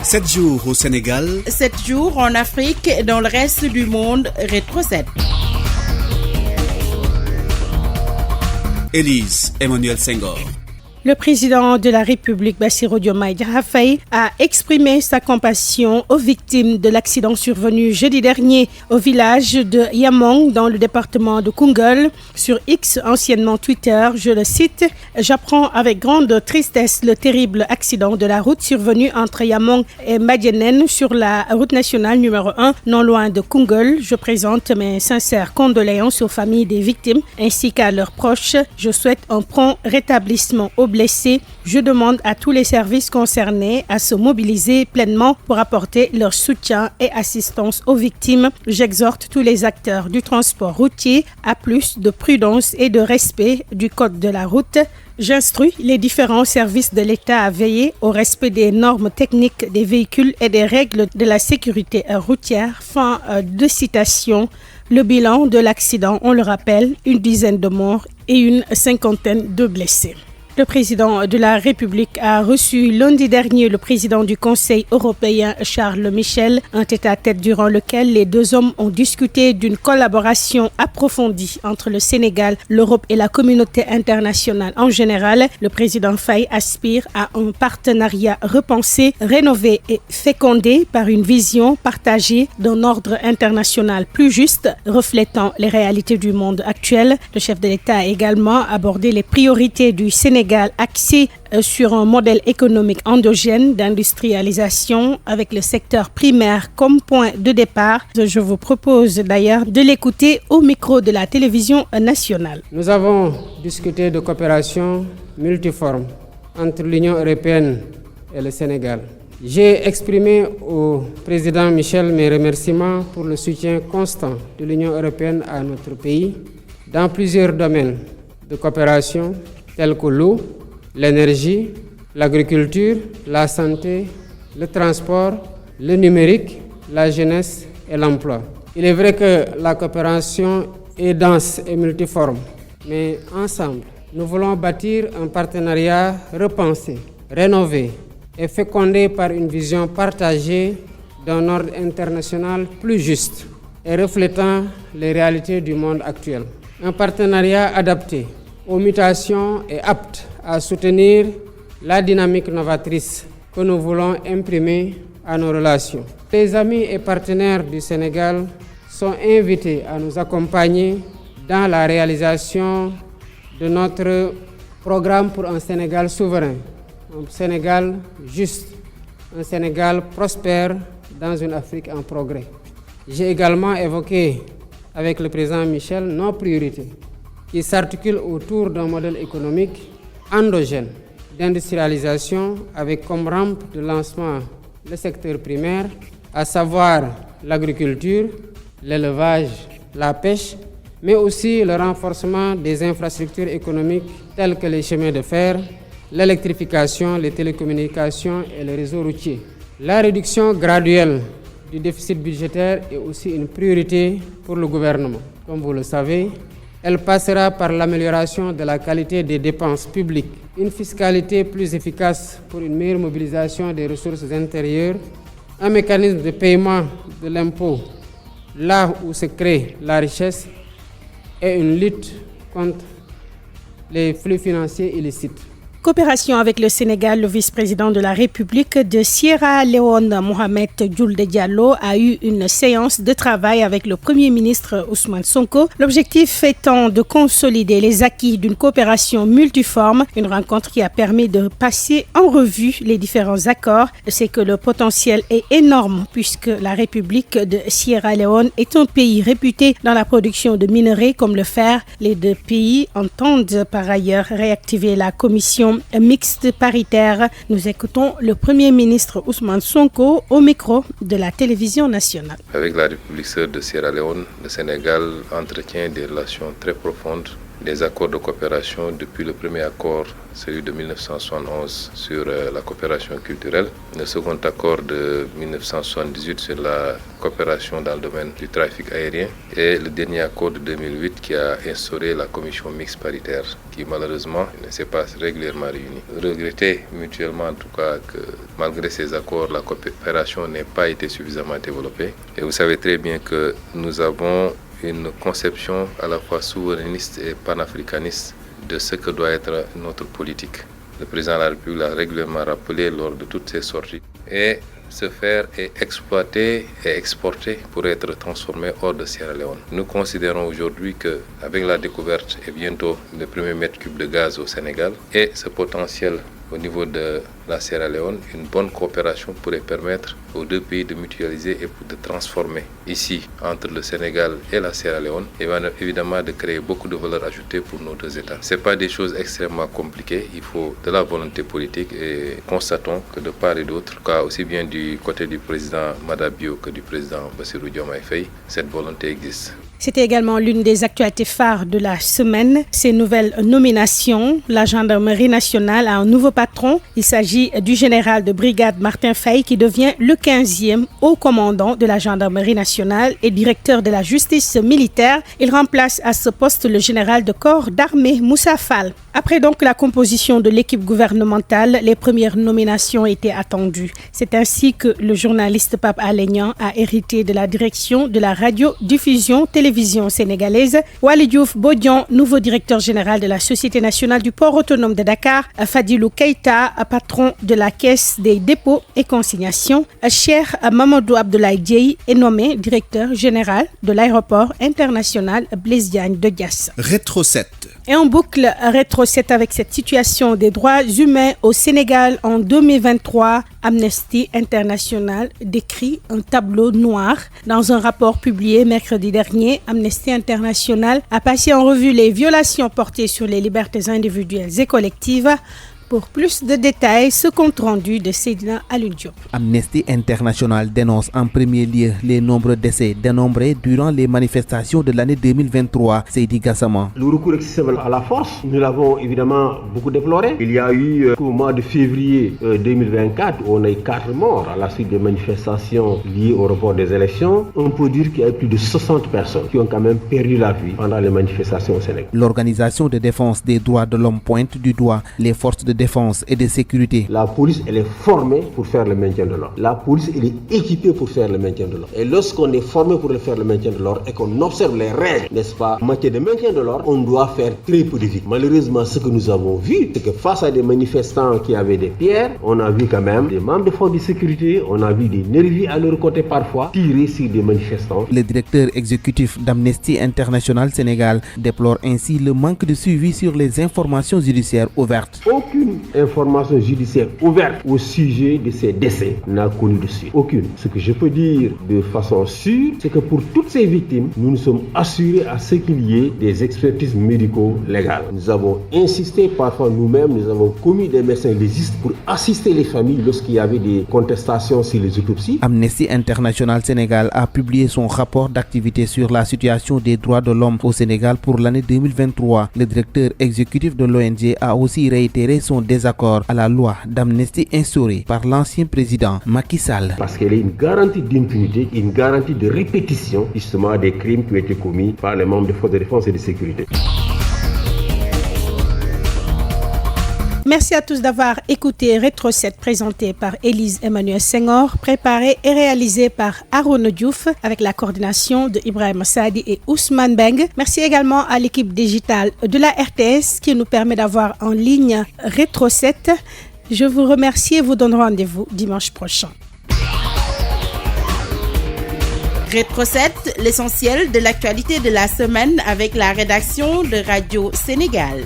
7 jours au Sénégal. 7 jours en Afrique et dans le reste du monde. Rétro 7. Élise Emmanuel Senghor. Le président de la République, Bassirou Diomaye Diakhar Faye, a exprimé sa compassion aux victimes de l'accident survenu jeudi dernier au village de Yamong dans le département de Koungheul. Sur X, anciennement Twitter, je le cite, « J'apprends avec grande tristesse le terrible accident de la route survenu entre Yamong et Madienen sur la route nationale numéro 1, non loin de Koungheul. Je présente mes sincères condoléances aux familles des victimes ainsi qu'à leurs proches. Je souhaite un prompt rétablissement aux blessés. Je demande à tous les services concernés à se mobiliser pleinement pour apporter leur soutien et assistance aux victimes. J'exhorte tous les acteurs du transport routier à plus de prudence et de respect du code de la route. J'instruis les différents services de l'État à veiller au respect des normes techniques des véhicules et des règles de la sécurité routière. » Fin de citation. Le bilan de l'accident, on le rappelle, une dizaine de morts et une cinquantaine de blessés. Le président de la République a reçu lundi dernier le président du Conseil européen Charles Michel, un tête-à-tête durant lequel les deux hommes ont discuté d'une collaboration approfondie entre le Sénégal, l'Europe et la communauté internationale en général. Le président Faye aspire à un partenariat repensé, rénové et fécondé par une vision partagée d'un ordre international plus juste, reflétant les réalités du monde actuel. Le chef de l'État a également abordé les priorités du Sénégal axé sur un modèle économique endogène d'industrialisation avec le secteur primaire comme point de départ. Je vous propose d'ailleurs de l'écouter au micro de la télévision nationale. Nous avons discuté de coopération multiforme entre l'Union européenne et le Sénégal. J'ai exprimé au président Michel mes remerciements pour le soutien constant de l'Union européenne à notre pays dans plusieurs domaines de coopération tels que l'eau, l'énergie, l'agriculture, la santé, le transport, le numérique, la jeunesse et l'emploi. Il est vrai que la coopération est dense et multiforme, mais ensemble, nous voulons bâtir un partenariat repensé, rénové et fécondé par une vision partagée d'un ordre international plus juste et reflétant les réalités du monde actuel. Un partenariat adapté aux mutations et apte à soutenir la dynamique novatrice que nous voulons imprimer à nos relations. Les amis et partenaires du Sénégal sont invités à nous accompagner dans la réalisation de notre programme pour un Sénégal souverain, un Sénégal juste, un Sénégal prospère dans une Afrique en progrès. J'ai également évoqué avec le président Michel nos priorités qui s'articule autour d'un modèle économique endogène d'industrialisation avec comme rampe de lancement le secteur primaire, à savoir l'agriculture, l'élevage, la pêche, mais aussi le renforcement des infrastructures économiques telles que les chemins de fer, l'électrification, les télécommunications et les réseaux routiers. La réduction graduelle du déficit budgétaire est aussi une priorité pour le gouvernement. Comme vous le savez, elle passera par l'amélioration de la qualité des dépenses publiques, une fiscalité plus efficace pour une meilleure mobilisation des ressources intérieures, un mécanisme de paiement de l'impôt là où se crée la richesse et une lutte contre les flux financiers illicites. Coopération avec le Sénégal, le vice-président de la République de Sierra Leone, Mohamed Julde Diallo, a eu une séance de travail avec le Premier ministre Ousmane Sonko. L'objectif étant de consolider les acquis d'une coopération multiforme, une rencontre qui a permis de passer en revue les différents accords. C'est que le potentiel est énorme puisque la République de Sierra Leone est un pays réputé dans la production de minerais comme le fer. Les deux pays entendent par ailleurs réactiver la commission mixte paritaire. Nous écoutons le Premier ministre Ousmane Sonko au micro de la télévision nationale. Avec la République sœur de Sierra Leone, le Sénégal entretient des relations très profondes des accords de coopération depuis le premier accord, celui de 1971 sur la coopération culturelle, le second accord de 1978 sur la coopération dans le domaine du trafic aérien et le dernier accord de 2008 qui a instauré la commission mixte paritaire qui malheureusement ne s'est pas régulièrement réunie. Regretter mutuellement en tout cas que malgré ces accords, la coopération n'ait pas été suffisamment développée. Et vous savez très bien que nous avons une conception à la fois souverainiste et panafricaniste de ce que doit être notre politique. Le président de la République l'a régulièrement rappelé lors de toutes ses sorties. Et se faire et exploiter et exporter pour être transformé hors de Sierra Leone. Nous considérons aujourd'hui qu'avec la découverte et bientôt le premier mètre cube de gaz au Sénégal et ce potentiel au niveau de la Sierra Leone, une bonne coopération pourrait permettre aux deux pays de mutualiser et de transformer ici, entre le Sénégal et la Sierra Leone, et évidemment de créer beaucoup de valeur ajoutée pour nos deux États. Ce n'est pas des choses extrêmement compliquées, il faut de la volonté politique et constatons que de part et d'autre, aussi bien du côté du président Madabio que du président Bassirou Diomaye Faye, cette volonté existe. C'était également l'une des actualités phares de la semaine. Ces nouvelles nominations, la gendarmerie nationale a un nouveau patron. Il s'agit du général de brigade Martin Faye qui devient le 15e haut commandant de la gendarmerie nationale et directeur de la justice militaire. Il remplace à ce poste le général de corps d'armée Moussa Fall. Après donc la composition de l'équipe gouvernementale, les premières nominations étaient attendues. C'est ainsi que le journaliste Pape Alé Niang a hérité de la direction de la radiodiffusion télévision sénégalaise. Waly Diouf Bodian, nouveau directeur général de la Société nationale du port autonome de Dakar. Fadilou Keïta, patron de la Caisse des dépôts et consignations. Cheikh Mamadou Abdoulaye Dièye est nommé directeur général de l'aéroport international Blaise Diagne de Diass. Rétro 7. Et on boucle Rétro 7 avec cette situation des droits humains au Sénégal en 2023. Amnesty International décrit un tableau noir. Dans un rapport publié mercredi dernier, Amnesty International a passé en revue les violations portées sur les libertés individuelles et collectives. Pour plus de détails, ce compte rendu de Seydina Alioune Diop. Amnesty International dénonce en premier lieu les nombreux décès dénombrés durant les manifestations de l'année 2023. Seydi Gassama. Le recours excessif à la force, nous l'avons évidemment beaucoup déploré. Il y a eu au mois de février 2024, où on a eu 4 morts à la suite des manifestations liées au report des élections. On peut dire qu'il y a eu plus de 60 personnes qui ont quand même perdu la vie pendant les manifestations au Sénégal. L'Organisation de défense des droits de l'homme pointe du doigt les forces de défense et de sécurité. La police, elle est formée pour faire le maintien de l'ordre. La police, elle est équipée pour faire le maintien de l'ordre. Et lorsqu'on est formé pour faire le maintien de l'ordre et qu'on observe les règles, n'est-ce pas, en matière de maintien de l'ordre, on doit faire très peu de victimes. Malheureusement, ce que nous avons vu, c'est que face à des manifestants qui avaient des pierres, on a vu quand même des membres de forces de sécurité, on a vu des nervis à leur côté parfois tirer sur des manifestants. Le directeur exécutif d'Amnesty International Sénégal déplore ainsi le manque de suivi sur les informations judiciaires ouvertes. Aucune information judiciaire ouverte au sujet de ces décès n'a connu de suite. Aucune. Ce que je peux dire de façon sûre, c'est que pour toutes ces victimes, nous nous sommes assurés à ce qu'il y ait des expertises médico-légales. Nous avons insisté, parfois nous-mêmes, nous avons commis des médecins légistes pour assister les familles lorsqu'il y avait des contestations sur les autopsies. Amnesty International Sénégal a publié son rapport d'activité sur la situation des droits de l'homme au Sénégal pour l'année 2023. Le directeur exécutif de l'ONG a aussi réitéré son désaccord à la loi d'amnistie instaurée par l'ancien président Macky Sall. Parce qu'elle est une garantie d'impunité, une garantie de répétition justement des crimes qui ont été commis par les membres des forces de défense et de sécurité. Merci à tous d'avoir écouté Rétro 7 présenté par Élise Emmanuel Senghor, préparé et réalisé par Aaron Diouf avec la coordination de Ibrahim Sadi et Ousmane Beng. Merci également à l'équipe digitale de la RTS qui nous permet d'avoir en ligne Rétro 7. Je vous remercie et vous donne rendez-vous dimanche prochain. Rétro 7, l'essentiel de l'actualité de la semaine avec la rédaction de Radio Sénégal.